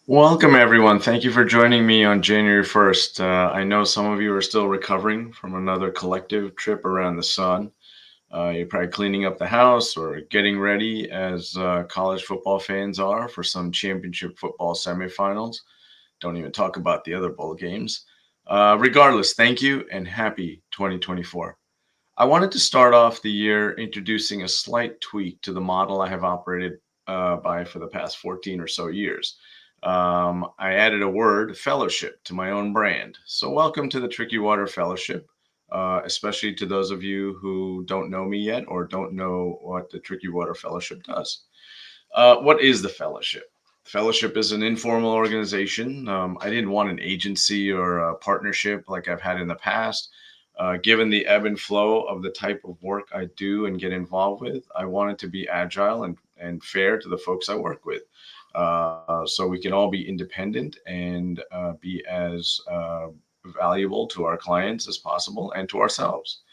Welcome, everyone. Thank you for joining me on January 1st. I know some of you are still recovering from another collective trip around the sun. You're probably cleaning up the house or getting ready, as college football fans are, for some championship football semifinals. Don't even talk about the other bowl games. Regardless, thank you and happy 2024. I wanted to start off the year introducing a slight tweak to the model I have operated by for the past 14 or so years. I added a word, fellowship, to my own brand. So, welcome to the TrickyWater Fellowship, especially to those of you who don't know me yet or don't know what the TrickyWater Fellowship does. What is the Fellowship? Fellowship is an informal organization. I didn't want an agency or a partnership like I've had in the past. Given the ebb and flow of the type of work I do and get involved with, I want it to be agile and fair to the folks I work with. So we can all be independent and be as valuable to our clients as possible and to ourselves.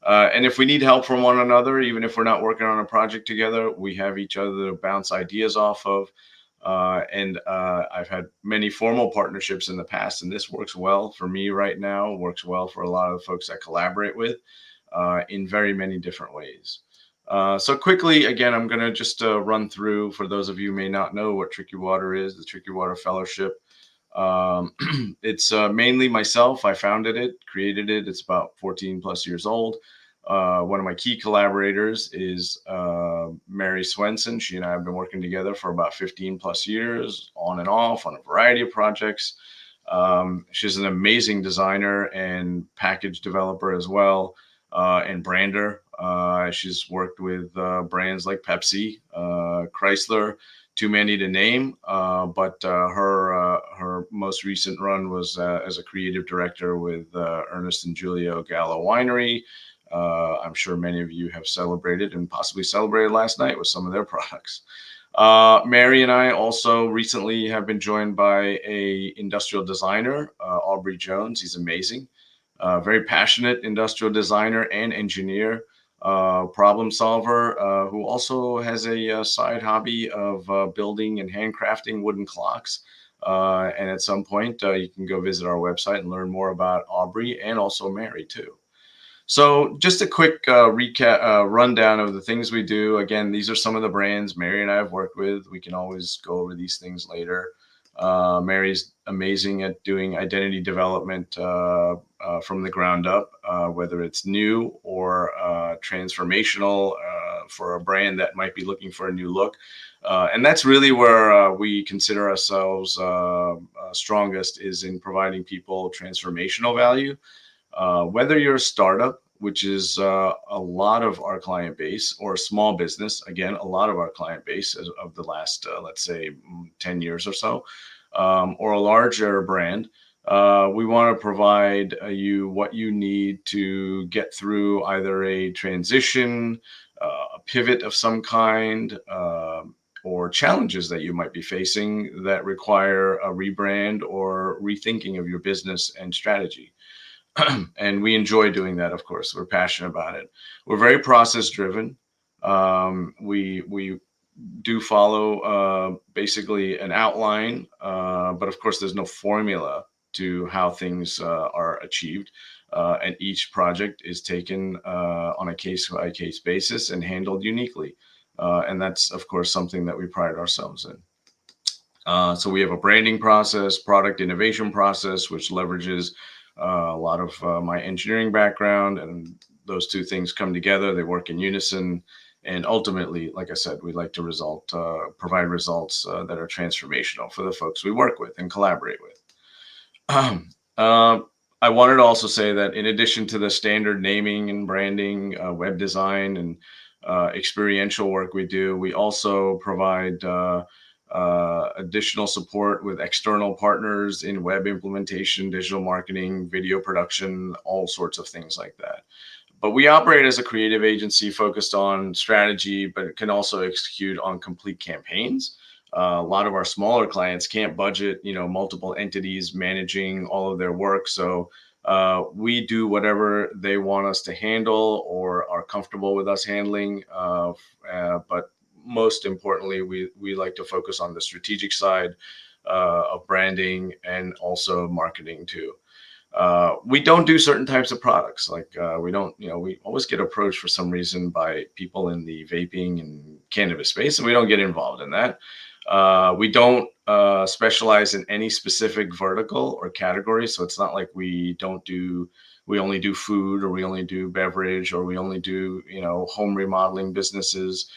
And if we need help from one another, even if we're not working on a project together, we have each other to bounce ideas off of. And I've had many formal partnerships in the past, and this works well for me right now, works well for a lot of the folks I collaborate with in very many different ways. So quickly, again, I'm going to just run through, for those of you who may not know what Tricky Water is, the Tricky Water Fellowship. Um, it's mainly myself. I founded it, created it. It's about 14 plus years old. One of my key collaborators is Mary Swenson. She and I have been working together for about 15 plus years, on and off, on a variety of projects. She's an amazing designer and package developer as well, and brander. She's worked with brands like Pepsi, Chrysler, too many to name. But her most recent run was as a creative director with Ernest and Julio Gallo Winery. I'm sure many of you have celebrated and possibly celebrated last night with some of their products. Mary and I also recently have been joined by a industrial designer, Aubrey Jones. He's amazing, very passionate industrial designer and engineer, problem solver, who also has a side hobby of building and handcrafting wooden clocks. And at some point, you can go visit our website and learn more about Aubrey and also Mary too. So, just a quick recap, rundown of the things we do. Again, these are some of the brands Mary and I have worked with. We can always go over these things later. Mary's amazing at doing identity development from the ground up, whether it's new or transformational for a brand that might be looking for a new look. And that's really where we consider ourselves strongest, is in providing people transformational value. Whether you're a startup, which is a lot of our client base, or a small business, again, a lot of our client base of the last, let's say, 10 years or so, or a larger brand, we want to provide you what you need to get through either a transition, a pivot of some kind, or challenges that you might be facing that require a rebrand or rethinking of your business and strategy. And we enjoy doing that. Of course, we're passionate about it. We're very process driven. We do follow basically an outline, but of course there's no formula to how things are achieved, and each project is taken on a case by case basis and handled uniquely, and that's of course something that we pride ourselves in. So we have a branding process, product innovation process, which leverages a lot of my engineering background, and those two things come together. They work in unison, and ultimately, like I said, we like to provide results that are transformational for the folks we work with and collaborate with. uh, I wanted to also say that in addition to the standard naming and branding, web design, and experiential work we do, we also provide additional support with external partners in web implementation, digital marketing, video production, all sorts of things like that. But we operate as a creative agency focused on strategy, but it can also execute on complete campaigns. A lot of our smaller clients can't budget, multiple entities managing all of their work. So we do whatever they want us to handle or are comfortable with us handling. But most importantly, we like to focus on the strategic side, of branding and also marketing too. We don't do certain types of products. Like we don't, we always get approached for some reason by people in the vaping and cannabis space, and we don't get involved in that. We don't specialize in any specific vertical or category. So it's not like we only do food, or we only do beverage, or we only do, home remodeling businesses.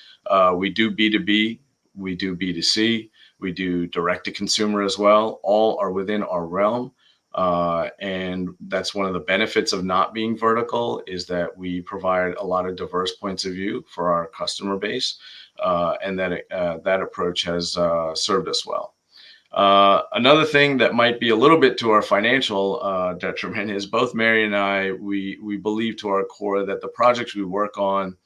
We do B2B, we do B2C, we do direct to consumer as well. All are within our realm. And that's one of the benefits of not being vertical, is that we provide a lot of diverse points of view for our customer base, and that approach has served us well. Another thing that might be a little bit to our financial detriment is both Mary and I, we believe to our core that the projects we work on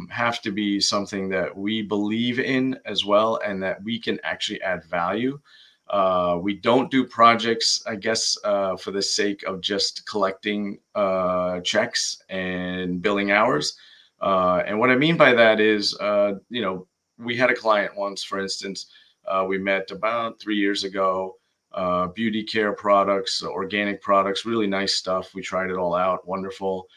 have to be something that we believe in as well, and that we can actually add value. We don't do projects, I guess, for the sake of just collecting checks and billing hours. And what I mean by that is, we had a client once, for instance, we met about 3 years ago. Beauty care products, organic products, really nice stuff. We tried it all out. Wonderful.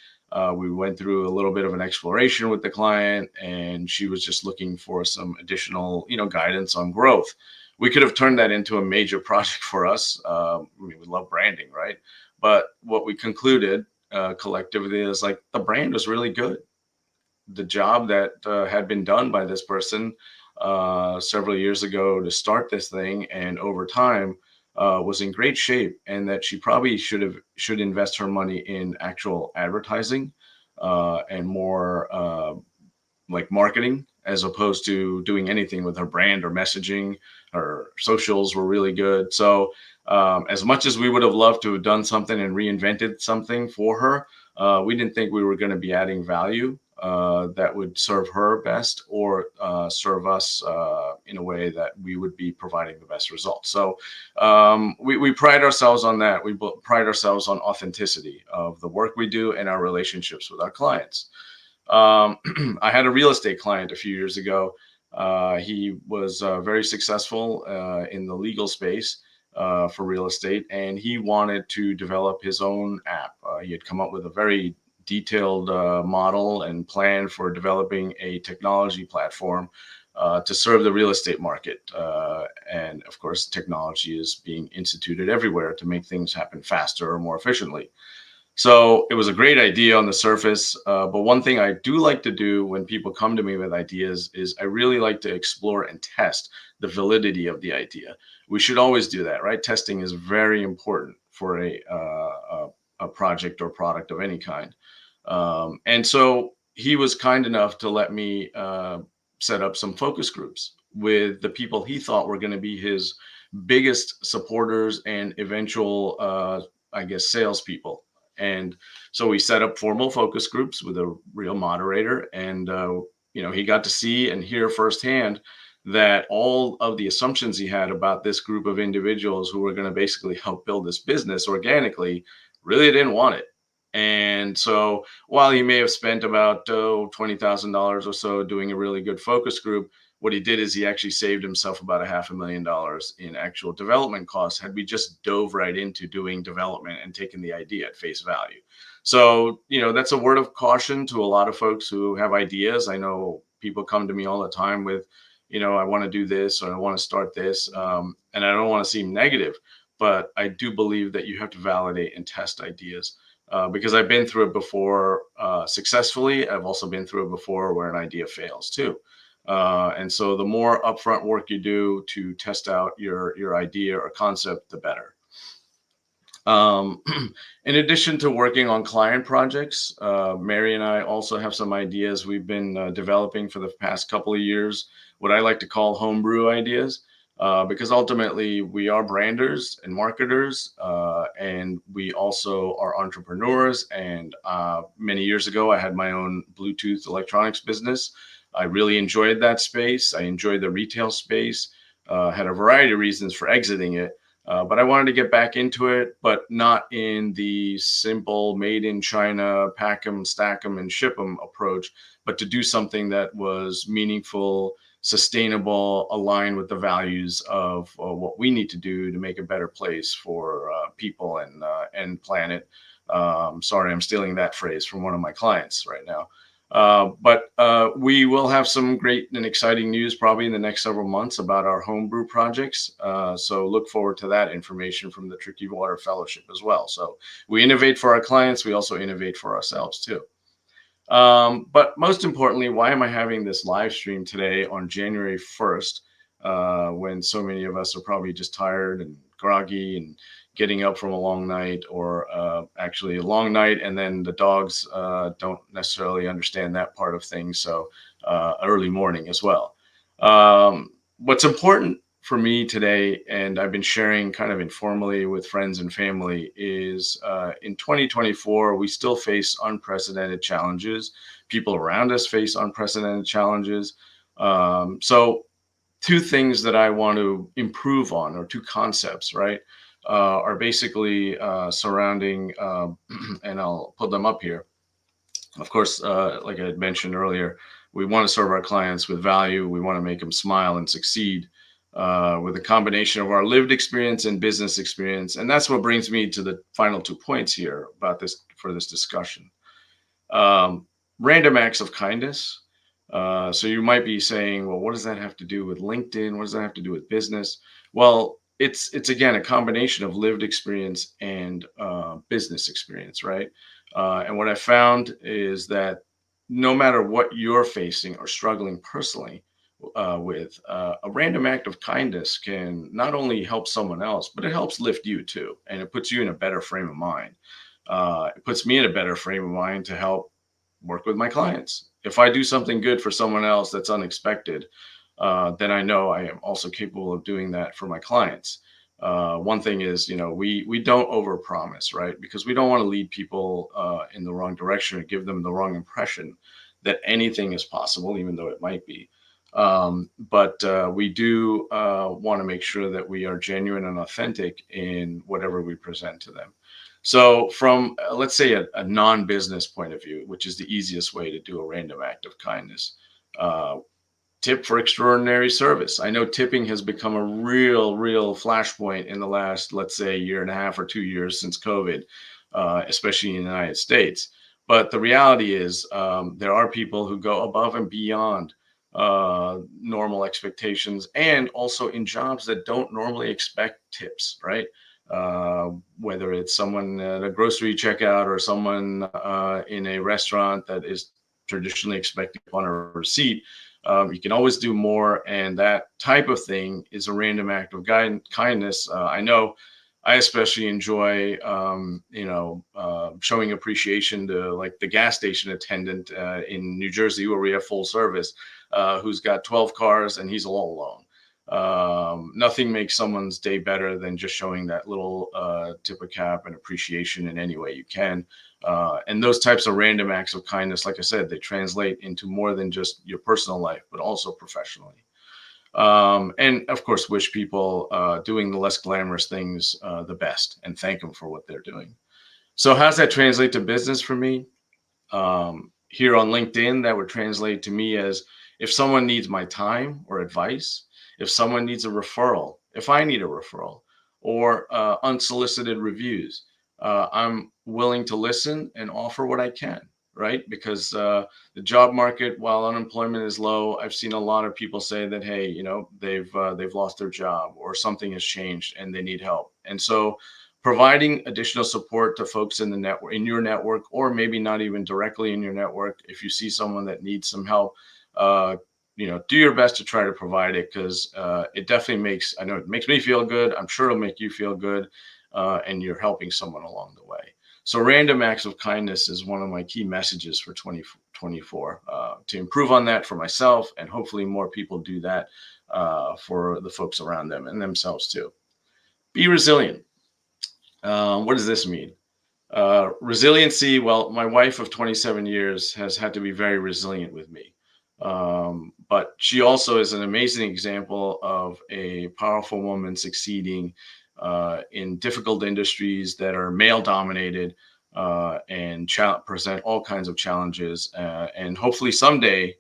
We went through a little bit of an exploration with the client, and she was just looking for some additional, guidance on growth. We could have turned that into a major project for us. We love branding, right? But what we concluded collectively is, like, the brand was really good. The job that had been done by this person several years ago to start this thing, and over time was in great shape, and that she probably should invest her money in actual advertising and more like marketing, as opposed to doing anything with her brand or messaging. Her socials were really good. So as much as we would have loved to have done something and reinvented something for her, we didn't think we were going to be adding value that would serve her best, or serve us in a way that we would be providing the best results. So we pride ourselves on that. We pride ourselves on authenticity of the work we do and our relationships with our clients. I had a real estate client a few years ago. He was very successful in the legal space for real estate, and he wanted to develop his own app. He had come up with a very detailed model and plan for developing a technology platform to serve the real estate market. And of course, technology is being instituted everywhere to make things happen faster or more efficiently. So it was a great idea on the surface. But one thing I do like to do when people come to me with ideas is I really like to explore and test the validity of the idea. We should always do that, right? Testing is very important for a project or product of any kind. And so he was kind enough to let me set up some focus groups with the people he thought were going to be his biggest supporters and eventual, I guess, salespeople. And so we set up formal focus groups with a real moderator, and he got to see and hear firsthand that all of the assumptions he had about this group of individuals who were going to basically help build this business organically really didn't want it. And so while he may have spent about $20,000 or so doing a really good focus group, what he did is he actually saved himself about $500,000 in actual development costs, had we just dove right into doing development and taken the idea at face value. So, that's a word of caution to a lot of folks who have ideas. I know people come to me all the time with, I want to do this, or I want to start this. And I don't want to seem negative, but I do believe that you have to validate and test ideas. Because I've been through it before successfully. I've also been through it before where an idea fails too. And so the more upfront work you do to test out your idea or concept, the better. In addition to working on client projects, Mary and I also have some ideas we've been developing for the past couple of years, what I like to call homebrew ideas. Because ultimately we are branders and marketers, and we also are entrepreneurs. And many years ago, I had my own Bluetooth electronics business. I really enjoyed that space. I enjoyed the retail space, had a variety of reasons for exiting it. But I wanted to get back into it, but not in the simple made in China, pack them, stack them, and ship them approach, but to do something that was meaningful, sustainable, aligned with the values of what we need to do to make a better place for people and planet. Sorry, I'm stealing that phrase from one of my clients right now. But we will have some great and exciting news probably in the next several months about our homebrew projects. So look forward to that information from the TrickyWater Fellowship as well. So we innovate for our clients. We also innovate for ourselves too. But most importantly, why am I having this live stream today on January 1st, when so many of us are probably just tired and groggy and getting up from a long night, or actually a long night, and then the dogs don't necessarily understand that part of things. So early morning as well. What's important for me today, and I've been sharing kind of informally with friends and family, is in 2024, we still face unprecedented challenges. People around us face unprecedented challenges. So, two things that I want to improve on, or two concepts, right, are basically surrounding, and I'll put them up here. Of course, like I had mentioned earlier, we want to serve our clients with value. We want to make them smile and succeed with a combination of our lived experience and business experience. And that's what brings me to the final 2 points here about this for this discussion. Um, Random acts of kindness. So you might be saying, well, what does that have to do with LinkedIn? What does that have to do with business? Well, it's again a combination of lived experience and business experience, right? And what I found is that no matter what you're facing or struggling personally with, a random act of kindness can not only help someone else, but it helps lift you too, and it puts you in a better frame of mind. It puts me in a better frame of mind to help work with my clients. If I do something good for someone else that's unexpected, then I know I am also capable of doing that for my clients. One thing is, we don't overpromise, right? Because we don't want to lead people in the wrong direction or give them the wrong impression that anything is possible, even though it might be. But we do want to make sure that we are genuine and authentic in whatever we present to them. So, from let's say a non-business point of view, which is the easiest way to do a random act of kindness, uh, tip for extraordinary service. I know tipping has become a real flashpoint in the last, let's say, year and a half or 2 years since COVID, especially in the United States. But the reality is, there are people who go above and beyond normal expectations, and also in jobs that don't normally expect tips, right? Whether it's someone at a grocery checkout or someone in a restaurant that is traditionally expecting on a receipt, you can always do more. And that type of thing is a random act of kindness. I know I especially enjoy, showing appreciation to like the gas station attendant in New Jersey, where we have full service, who's got 12 cars and he's all alone. Nothing makes someone's day better than just showing that little tip of cap and appreciation in any way you can. And those types of random acts of kindness, like I said, they translate into more than just your personal life, but also professionally. And of course, wish people doing the less glamorous things the best, and thank them for what they're doing. So, how does that translate to business for me? Here on LinkedIn, that would translate to me as if someone needs my time or advice, if someone needs a referral, if I need a referral, or unsolicited reviews, I'm willing to listen and offer what I can, right? Because the job market, while unemployment is low, I've seen a lot of people say that, hey, they've lost their job or something has changed and they need help. And so providing additional support to folks in the network, in your network, or maybe not even directly in your network, if you see someone that needs some help, uh, do your best to try to provide it, because it definitely I know it makes me feel good. I'm sure it'll make you feel good, and you're helping someone along the way. So random acts of kindness is one of my key messages for 2024, to improve on that for myself, and hopefully more people do that for the folks around them and themselves too. Be resilient. What does this mean? Resiliency. Well, my wife of 27 years has had to be very resilient with me. But she also is an amazing example of a powerful woman succeeding in difficult industries that are male dominated, and present all kinds of challenges. And hopefully someday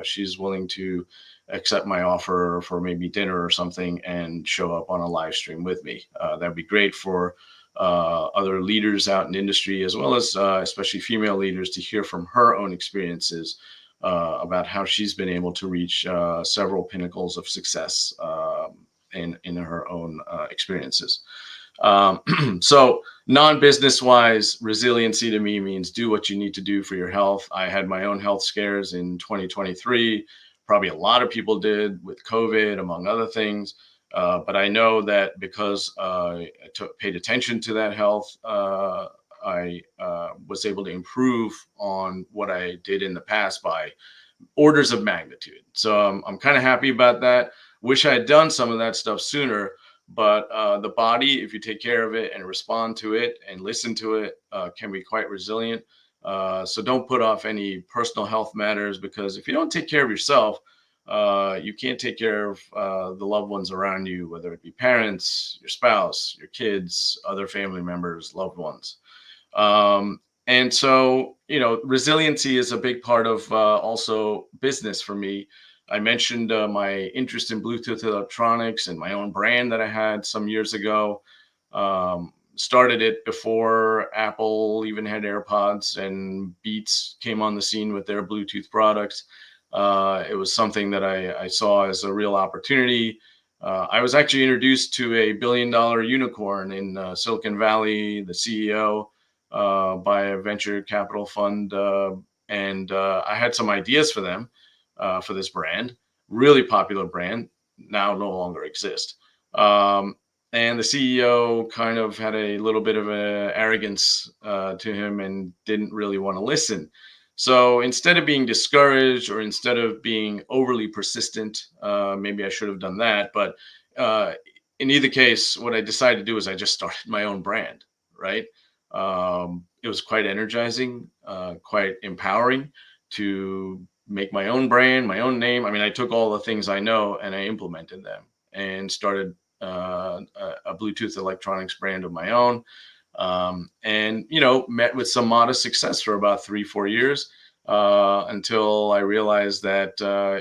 she's willing to accept my offer for maybe dinner or something and show up on a live stream with me. That'd be great for other leaders out in industry, as well as especially female leaders, to hear from her own experiences about how she's been able to reach several pinnacles of success in her own experiences. So non-business wise, resiliency to me means do what you need to do for your health. I had my own health scares in 2023. Probably a lot of people did with COVID, among other things. But I know that because I paid attention to that health, I was able to improve on what I did in the past by orders of magnitude. So I'm kind of happy about that. Wish I had done some of that stuff sooner, but the body, if you take care of it and respond to it and listen to it, can be quite resilient. So don't put off any personal health matters, because if you don't take care of yourself, you can't take care of the loved ones around you, whether it be parents, your spouse, your kids, other family members, loved ones. And so, resiliency is a big part of also business for me. I mentioned my interest in Bluetooth electronics and my own brand that I had some years ago. Started it before Apple even had AirPods and Beats came on the scene with their Bluetooth products. It was something that I saw as a real opportunity. I was actually introduced to a billion-dollar unicorn in Silicon Valley, the CEO, by a venture capital fund. And I had some ideas for them for this brand, really popular brand, now no longer exist. And the CEO kind of had a little bit of a arrogance to him and didn't really want to listen. So instead of being discouraged, or instead of being overly persistent, maybe I should have done that. But in either case, what I decided to do is I just started my own brand, right? It was quite energizing, quite empowering to make my own brand, my own name. I mean, I took all the things I know and I implemented them and started a Bluetooth electronics brand of my own. And met with some modest success for about 3-4 years, until I realized that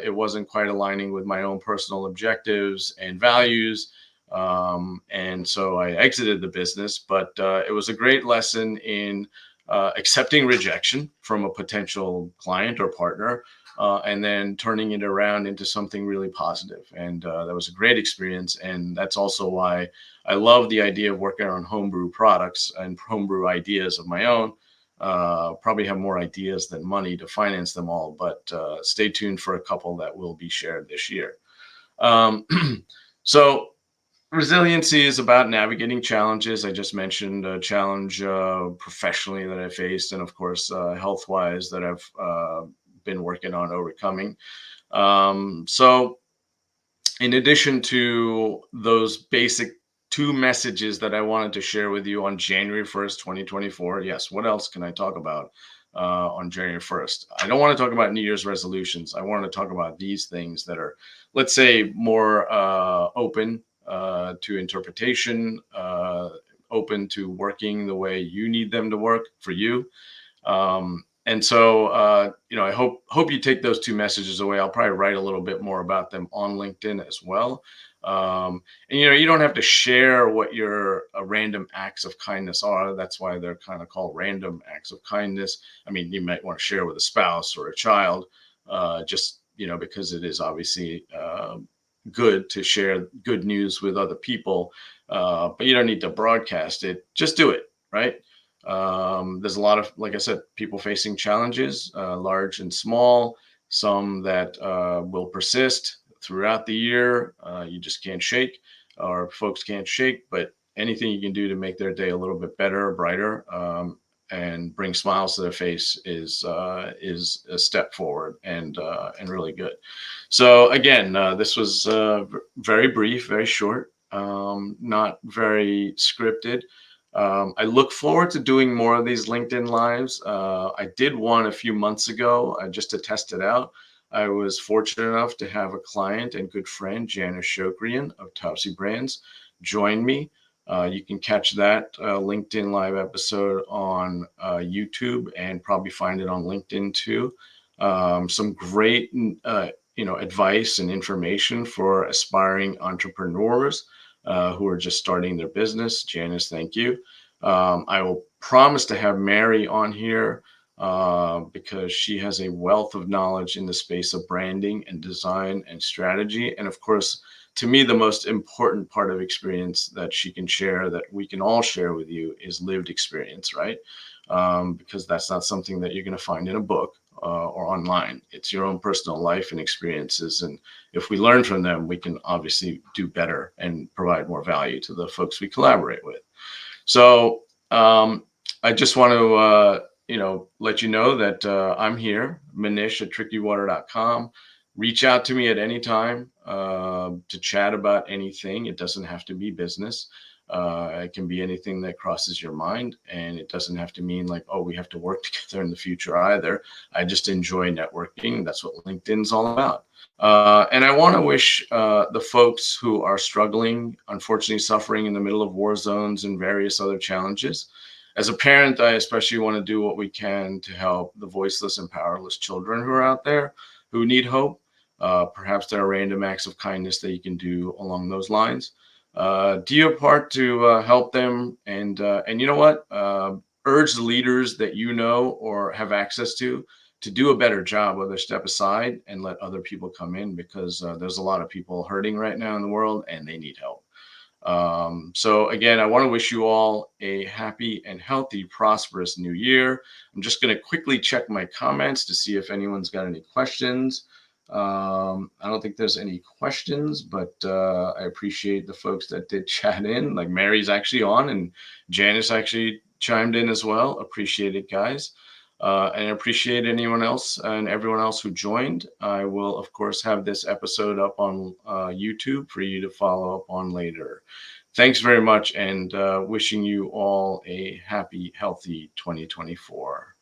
it wasn't quite aligning with my own personal objectives and values. And so I exited the business, but it was a great lesson in accepting rejection from a potential client or partner, and then turning it around into something really positive. And that was a great experience. And that's also why I love the idea of working on homebrew products and homebrew ideas of my own. Probably have more ideas than money to finance them all, but stay tuned for a couple that will be shared this year. So resiliency is about navigating challenges. I just mentioned a challenge professionally that I faced, and of course, health-wise, that I've been working on overcoming. So in addition to those basic two messages that I wanted to share with you on January 1st, 2024. Yes, what else can I talk about on January 1st? I don't want to talk about New Year's resolutions. I want to talk about these things that are, let's say, more open to interpretation, open to working the way you need them to work for you. And so, I hope you take those two messages away. I'll probably write a little bit more about them on LinkedIn as well. And you don't have to share what your random acts of kindness are. That's why they're kind of called random acts of kindness. I mean, you might want to share with a spouse or a child, just because it is obviously good to share good news with other people, but you don't need to broadcast it. Just do it, right? There's a lot of, like I said, people facing challenges, large and small, some that will persist throughout the year. You just can't shake, or folks can't shake, but anything you can do to make their day a little bit better, brighter, and bring smiles to their face is a step forward, and really good. So again, this was very brief, very short, not very scripted. I look forward to doing more of these LinkedIn lives. I did one a few months ago just to test it out. I was fortunate enough to have a client and good friend, Janice Shokrian of Topsy Brands, join me. You can catch that LinkedIn live episode on YouTube and probably find it on LinkedIn too. Some great, advice and information for aspiring entrepreneurs who are just starting their business. Janice, thank you. I will promise to have Mary on here because she has a wealth of knowledge in the space of branding and design and strategy. And of course, to me, the most important part of experience that she can share, that we can all share with you, is lived experience, right? Because that's not something that you're going to find in a book or online. It's your own personal life and experiences. And if we learn from them, we can obviously do better and provide more value to the folks we collaborate with. So I just want to, let you know that I'm here, Manish at TrickyWater.com. Reach out to me at any time to chat about anything. It doesn't have to be business. It can be anything that crosses your mind, and it doesn't have to mean like, oh, we have to work together in the future either. I just enjoy networking. That's what LinkedIn's all about. And I want to wish the folks who are struggling, unfortunately suffering in the middle of war zones and various other challenges. As a parent, I especially want to do what we can to help the voiceless and powerless children who are out there who need hope. Perhaps there are random acts of kindness that you can do along those lines. Do your part to help them, and you know what? Urge the leaders that you know or have access to do a better job, whether step aside and let other people come in, because there's a lot of people hurting right now in the world and they need help. So again, I want to wish you all a happy and healthy, prosperous new year. I'm just going to quickly check my comments to see if anyone's got any questions. I don't think there's any questions, but I appreciate the folks that did chat in. Like Mary's actually on, and Janice actually chimed in as well. Appreciate it, guys. And I appreciate anyone else and everyone else who joined. I will, of course, have this episode up on YouTube for you to follow up on later. Thanks very much, and wishing you all a happy, healthy 2024.